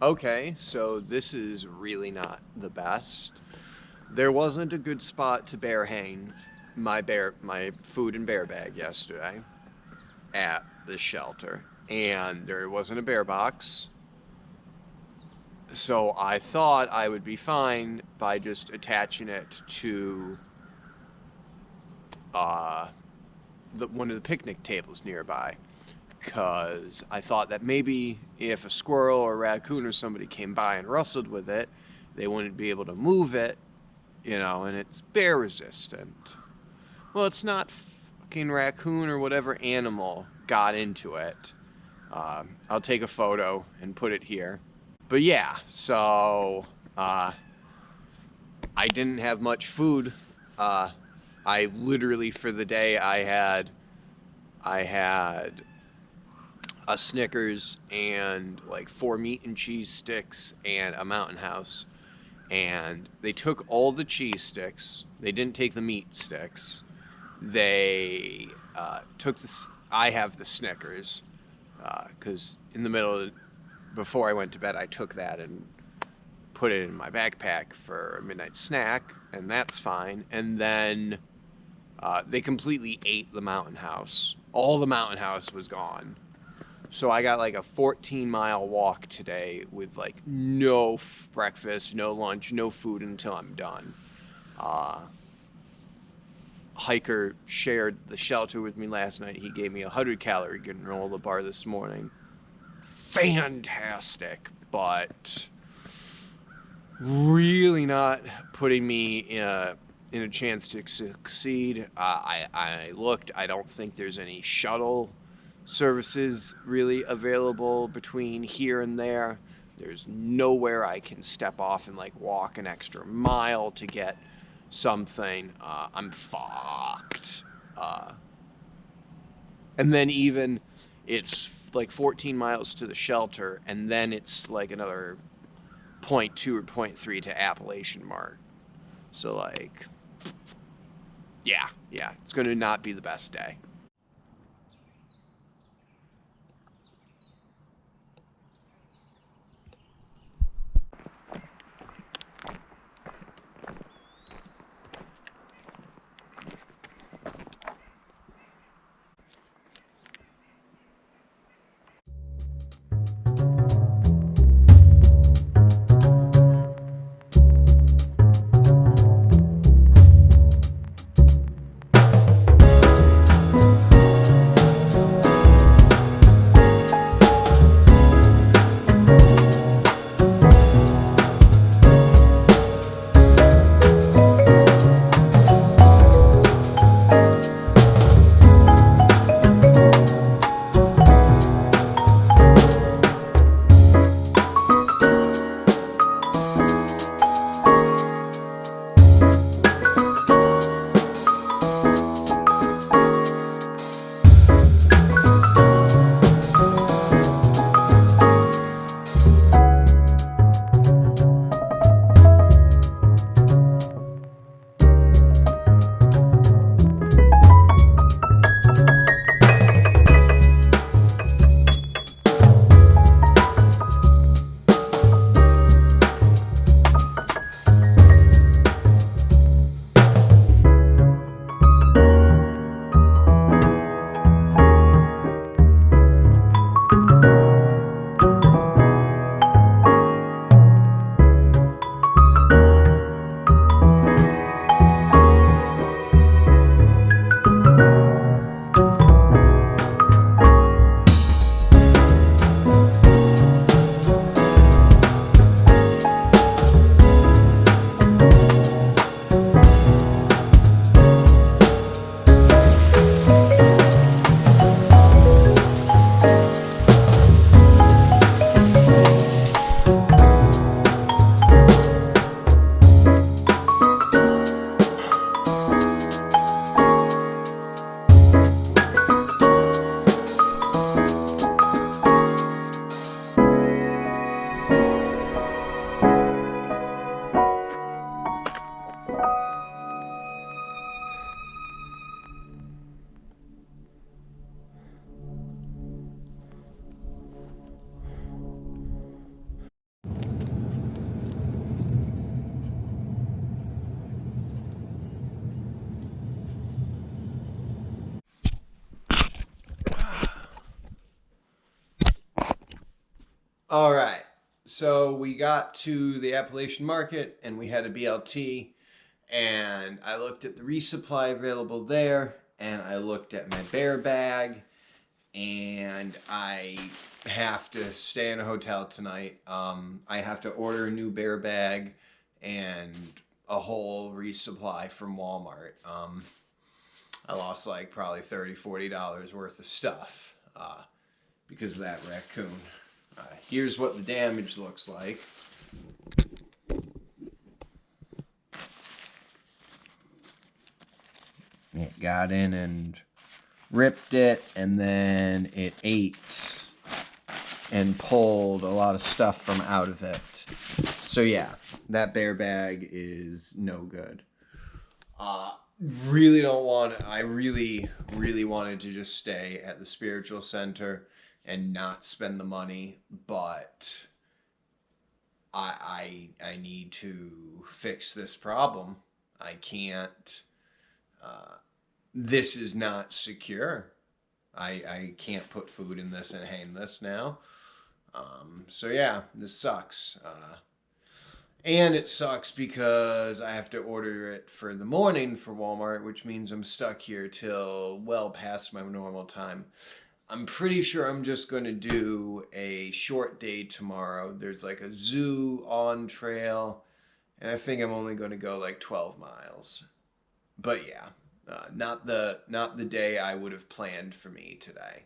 Okay, so this is really not the best. There wasn't a good spot to bear hang my food and bear bag yesterday at the shelter, and there wasn't a bear box. So I thought I would be fine by just attaching it to one of the picnic tables nearby, because I thought that maybe if a squirrel or a raccoon or somebody came by and rustled with it, they wouldn't be able to move it, and it's bear resistant. Well, it's not. Fucking raccoon or whatever animal got into it. I'll take a photo and put it here. But yeah, so I didn't have much food. I literally, for the day, I had a Snickers and like 4 meat and cheese sticks and a Mountain House. And they took all the cheese sticks. They didn't take the meat sticks. They took this. I have the Snickers because in the middle, before I went to bed, I took that and put it in my backpack for a midnight snack, and that's fine. And then they completely ate the Mountain House. All the Mountain House was gone. So I got like a 14-mile walk today with like no breakfast, no lunch, no food until I'm done. Hiker shared the shelter with me last night. He gave me a 100-calorie granola bar this morning. Fantastic, but really not putting me in a chance to succeed. I looked. I don't think there's any shuttle services really available between here and there. There's nowhere I can step off and like walk an extra mile to get something. I'm fucked. And then even it's like 14 miles to the shelter, and then it's like another 0.2 or 0.3 to Appalachian Mark. So like, yeah, it's going to not be the best day. All right. So we got to the Appalachian Market and we had a BLT, and I looked at the resupply available there, and I looked at my bear bag, and I have to stay in a hotel tonight. I have to order a new bear bag and a whole resupply from Walmart. I lost like probably $30-$40 worth of stuff because of that raccoon. Here's what the damage looks like. It got in and ripped it, and then it ate and pulled a lot of stuff from out of it. So yeah, that bear bag is no good. Really don't want I really wanted to just stay at the spiritual center and not spend the money, but I need to fix this problem. I can't. This is not secure. I can't put food in this and hang this now. So yeah, this sucks. And it sucks because I have to order it for the morning for Walmart, which means I'm stuck here till well past my normal time. I'm pretty sure I'm just going to do a short day tomorrow. There's like a zoo on trail, and I think I'm only going to go like 12 miles. But yeah, not the day I would have planned for me today.